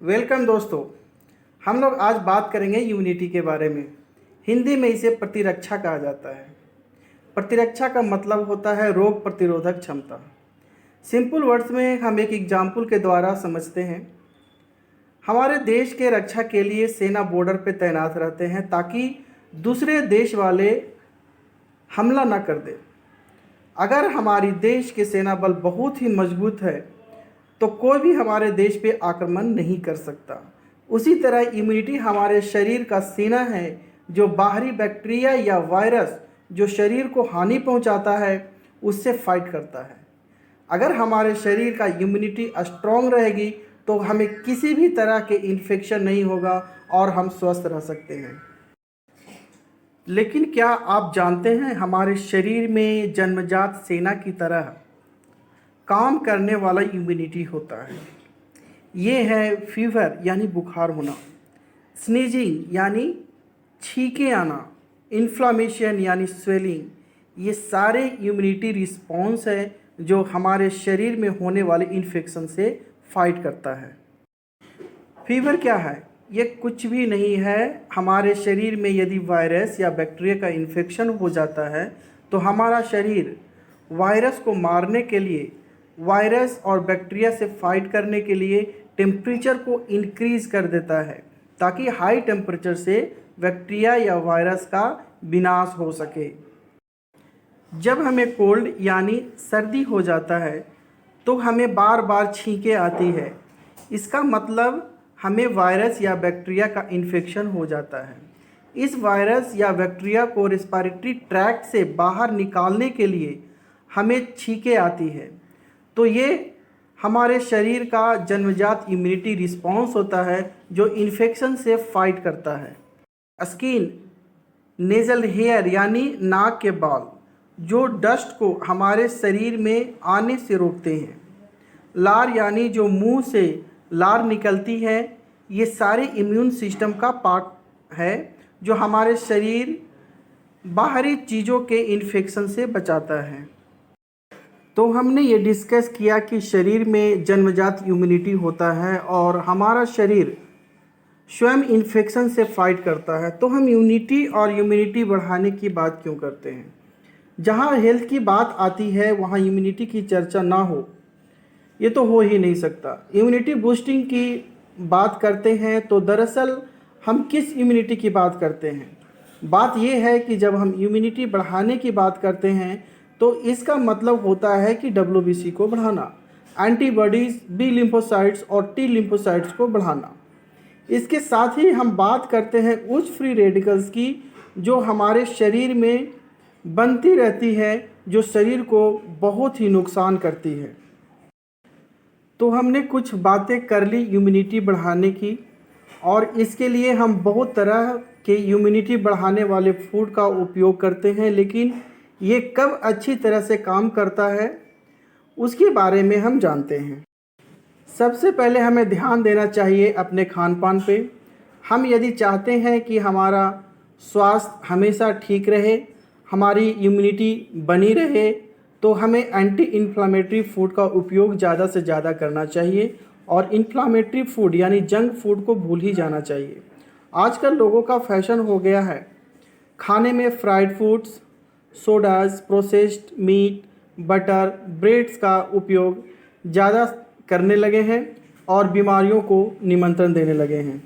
Welcome दोस्तों। हम लोग आज बात करेंगे इम्यूनिटी के बारे में। हिंदी में इसे प्रतिरक्षा कहा जाता है। प्रतिरक्षा का मतलब होता है रोग प्रतिरोधक क्षमता। सिंपल वर्ड्स में हम एक एग्जाम्पल के द्वारा समझते हैं। हमारे देश के रक्षा के लिए सेना बॉर्डर पे तैनात रहते हैं ताकि दूसरे देश वाले हमला ना कर दे। अगर हमारी देश के सेना बल बहुत ही मजबूत है तो कोई भी हमारे देश पे आक्रमण नहीं कर सकता। उसी तरह इम्यूनिटी हमारे शरीर का सेना है जो बाहरी बैक्टीरिया या वायरस जो शरीर को हानि पहुंचाता है उससे फाइट करता है। अगर हमारे शरीर का इम्यूनिटी स्ट्रॉन्ग रहेगी तो हमें किसी भी तरह के इन्फेक्शन नहीं होगा और हम स्वस्थ रह सकते हैं। लेकिन क्या आप जानते हैं हमारे शरीर में जन्मजात सेना की तरह काम करने वाला इम्यूनिटी होता है। ये है फीवर यानी बुखार होना, स्नीजिंग यानी छींके आना, इन्फ्लामेशन यानी स्वेलिंग। ये सारे इम्यूनिटी रिस्पॉन्स है जो हमारे शरीर में होने वाले इन्फेक्शन से फाइट करता है। फीवर क्या है? ये कुछ भी नहीं है। हमारे शरीर में यदि वायरस या बैक्टीरिया का इन्फेक्शन हो जाता है तो हमारा शरीर वायरस को मारने के लिए, वायरस और बैक्टीरिया से फाइट करने के लिए टेम्परेचर को इंक्रीज़ कर देता है ताकि हाई टेम्परेचर से बैक्टीरिया या वायरस का विनाश हो सके। जब हमें कोल्ड यानी सर्दी हो जाता है तो हमें बार बार छींके आती है। इसका मतलब हमें वायरस या बैक्टीरिया का इन्फेक्शन हो जाता है। इस वायरस या बैक्टीरिया को रेस्पिरेटरी ट्रैक्ट से बाहर निकालने के लिए हमें छींके आती है। तो ये हमारे शरीर का जन्मजात इम्यूनिटी रिस्पॉन्स होता है जो इन्फेक्शन से फाइट करता है। स्किन, नेज़ल हेयर यानी नाक के बाल जो डस्ट को हमारे शरीर में आने से रोकते हैं। लार यानी जो मुंह से लार निकलती है, ये सारे इम्यून सिस्टम का पार्ट है जो हमारे शरीर बाहरी चीज़ों के इन्फेक्शन से बचाता है। तो हमने ये डिस्कस किया कि शरीर में जन्मजात इम्यूनिटी होता है और हमारा शरीर स्वयं इन्फेक्शन से फाइट करता है। तो हम यूनिटी और इम्यूनिटी बढ़ाने की बात क्यों करते हैं? जहाँ हेल्थ की बात आती है वहाँ इम्यूनिटी की चर्चा ना हो, ये तो हो ही नहीं सकता। इम्यूनिटी बूस्टिंग की बात करते हैं तो दरअसल हम किस इम्यूनिटी की बात करते हैं? बात यह है कि जब हम इम्यूनिटी बढ़ाने की बात करते हैं तो इसका मतलब होता है कि WBC को बढ़ाना, एंटीबॉडीज़, बी लिम्फोसाइट्स और टी लिम्फोसाइट्स को बढ़ाना। इसके साथ ही हम बात करते हैं उस फ्री रेडिकल्स की जो हमारे शरीर में बनती रहती है, जो शरीर को बहुत ही नुकसान करती है। तो हमने कुछ बातें कर ली इम्यूनिटी बढ़ाने की, और इसके लिए हम बहुत तरह के इम्यूनिटी बढ़ाने वाले फूड का उपयोग करते हैं। लेकिन ये कब अच्छी तरह से काम करता है उसके बारे में हम जानते हैं। सबसे पहले हमें ध्यान देना चाहिए अपने खान पान पे। हम यदि चाहते हैं कि हमारा स्वास्थ्य हमेशा ठीक रहे, हमारी इम्यूनिटी बनी रहे, तो हमें एंटी इन्फ्लामेटरी फूड का उपयोग ज़्यादा से ज़्यादा करना चाहिए और इन्फ्लामेटरी फूड यानी जंक फूड को भूल ही जाना चाहिए। आजकल लोगों का फैशन हो गया है खाने में fried foods, sodas, processed meat, butter, breads का उपयोग ज़्यादा करने लगे हैं और बीमारियों को निमंत्रण देने लगे हैं।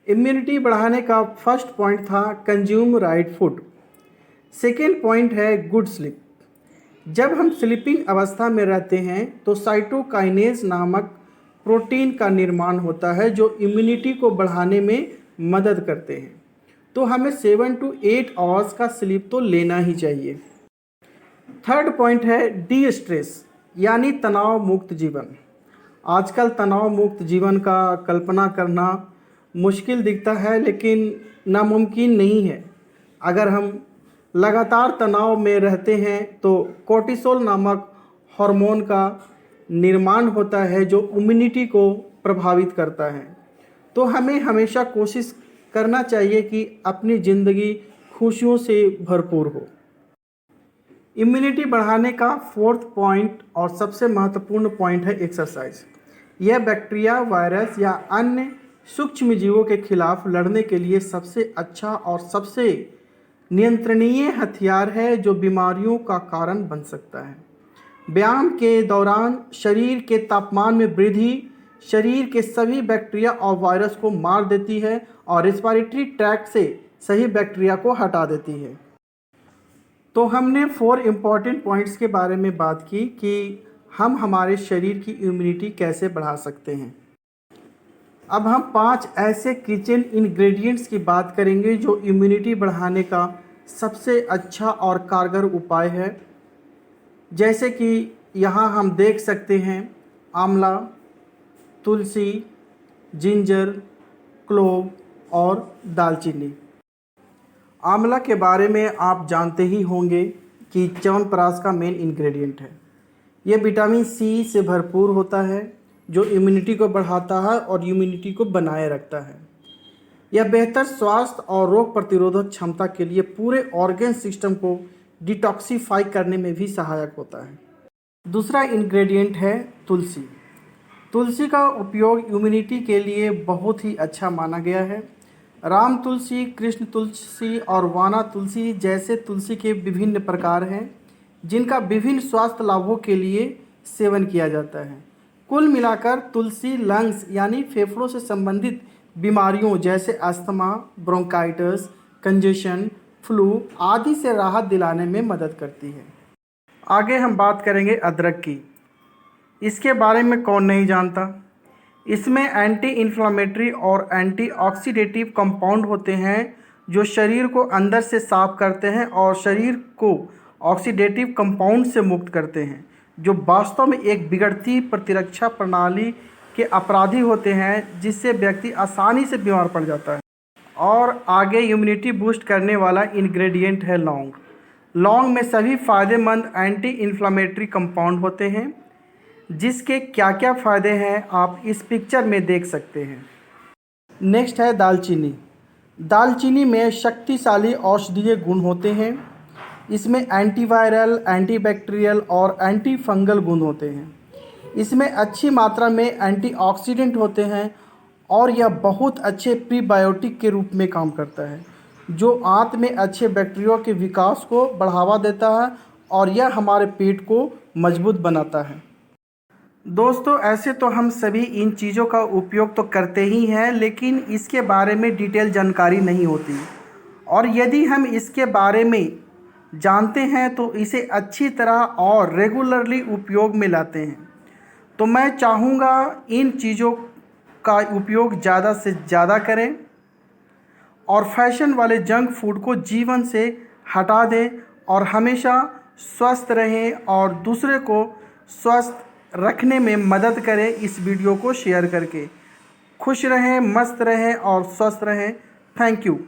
इम्यूनिटी बढ़ाने का फर्स्ट पॉइंट था consume right food. Second point है गुड स्लीप। जब हम स्लीपिंग अवस्था में रहते हैं तो साइटोकाइनेज नामक प्रोटीन का निर्माण होता है जो इम्यूनिटी को बढ़ाने में मदद करते हैं। तो हमें 7 to 8 आवर्स का स्लीप तो लेना ही चाहिए। थर्ड पॉइंट है डी स्ट्रेस यानी तनाव मुक्त जीवन। आजकल तनाव मुक्त जीवन का कल्पना करना मुश्किल दिखता है लेकिन नामुमकिन नहीं है। अगर हम लगातार तनाव में रहते हैं तो कोर्टिसोल नामक हार्मोन का निर्माण होता है जो इम्यूनिटी को प्रभावित करता है। तो हमें हमेशा कोशिश करना चाहिए कि अपनी ज़िंदगी खुशियों से भरपूर हो। इम्यूनिटी बढ़ाने का फोर्थ पॉइंट और सबसे महत्वपूर्ण पॉइंट है एक्सरसाइज। यह बैक्टीरिया, वायरस या अन्य सूक्ष्म जीवों के खिलाफ लड़ने के लिए सबसे अच्छा और सबसे नियंत्रणीय हथियार है जो बीमारियों का कारण बन सकता है। व्यायाम के दौरान शरीर के तापमान में वृद्धि शरीर के सभी बैक्टीरिया और वायरस को मार देती है और रेस्पिरेटरी ट्रैक्ट से सही बैक्टीरिया को हटा देती है। तो हमने 4 इम्पॉर्टेंट पॉइंट्स के बारे में बात की कि हम हमारे शरीर की इम्यूनिटी कैसे बढ़ा सकते हैं। अब हम 5 ऐसे किचन इंग्रेडिएंट्स की बात करेंगे जो इम्यूनिटी बढ़ाने का सबसे अच्छा और कारगर उपाय है। जैसे कि यहाँ हम देख सकते हैं आंवला, तुलसी, जिंजर, क्लोव और दालचीनी। आंवला के बारे में आप जानते ही होंगे कि च्यवनप्राश का मेन इंग्रेडिएंट है। यह विटामिन सी से भरपूर होता है जो इम्यूनिटी को बढ़ाता है और इम्यूनिटी को बनाए रखता है। यह बेहतर स्वास्थ्य और रोग प्रतिरोधक क्षमता के लिए पूरे ऑर्गन सिस्टम को डिटॉक्सिफाई करने में भी सहायक होता है। दूसरा इंग्रेडिएंट है तुलसी। तुलसी का उपयोग इम्यूनिटी के लिए बहुत ही अच्छा माना गया है। राम तुलसी, कृष्ण तुलसी और वाना तुलसी जैसे तुलसी के विभिन्न प्रकार हैं जिनका विभिन्न स्वास्थ्य लाभों के लिए सेवन किया जाता है। कुल मिलाकर तुलसी लंग्स यानी फेफड़ों से संबंधित बीमारियों जैसे अस्थमा, ब्रोंकाइटिस, कंजेशन, फ्लू आदि से राहत दिलाने में मदद करती है। आगे हम बात करेंगे अदरक की। इसके बारे में कौन नहीं जानता। इसमें एंटी इन्फ्लामेटरी और एंटीऑक्सीडेटिव कंपाउंड होते हैं जो शरीर को अंदर से साफ करते हैं और शरीर को ऑक्सीडेटिव कंपाउंड से मुक्त करते हैं जो वास्तव में एक बिगड़ती प्रतिरक्षा प्रणाली के अपराधी होते हैं जिससे व्यक्ति आसानी से बीमार पड़ जाता है। और आगे इम्यूनिटी बूस्ट करने वाला इंग्रेडिएंट है लौंग। लौंग में सभी फ़ायदेमंद एंटी इन्फ्लामेटरी कंपाउंड होते हैं जिसके क्या क्या फ़ायदे हैं आप इस पिक्चर में देख सकते हैं। नेक्स्ट है दालचीनी। दालचीनी में शक्तिशाली औषधीय गुण होते हैं। इसमें एंटीवायरल, एंटीबैक्टीरियल और एंटी फंगल गुण होते हैं। इसमें अच्छी मात्रा में एंटीऑक्सीडेंट होते हैं और यह बहुत अच्छे प्रीबायोटिक के रूप में काम करता है जो आंत में अच्छे बैक्टीरिया के विकास को बढ़ावा देता है और यह हमारे पेट को मजबूत बनाता है। दोस्तों ऐसे तो हम सभी इन चीज़ों का उपयोग तो करते ही हैं लेकिन इसके बारे में डिटेल जानकारी नहीं होती और यदि हम इसके बारे में जानते हैं तो इसे अच्छी तरह और रेगुलरली उपयोग में लाते हैं। तो मैं चाहूँगा इन चीज़ों का उपयोग ज़्यादा से ज़्यादा करें और फैशन वाले जंक फूड को जीवन से हटा दें और हमेशा स्वस्थ रहें और दूसरे को स्वस्थ रखने में मदद करें। इस वीडियो को शेयर करके खुश रहें, मस्त रहें और स्वस्थ रहें। Thank you.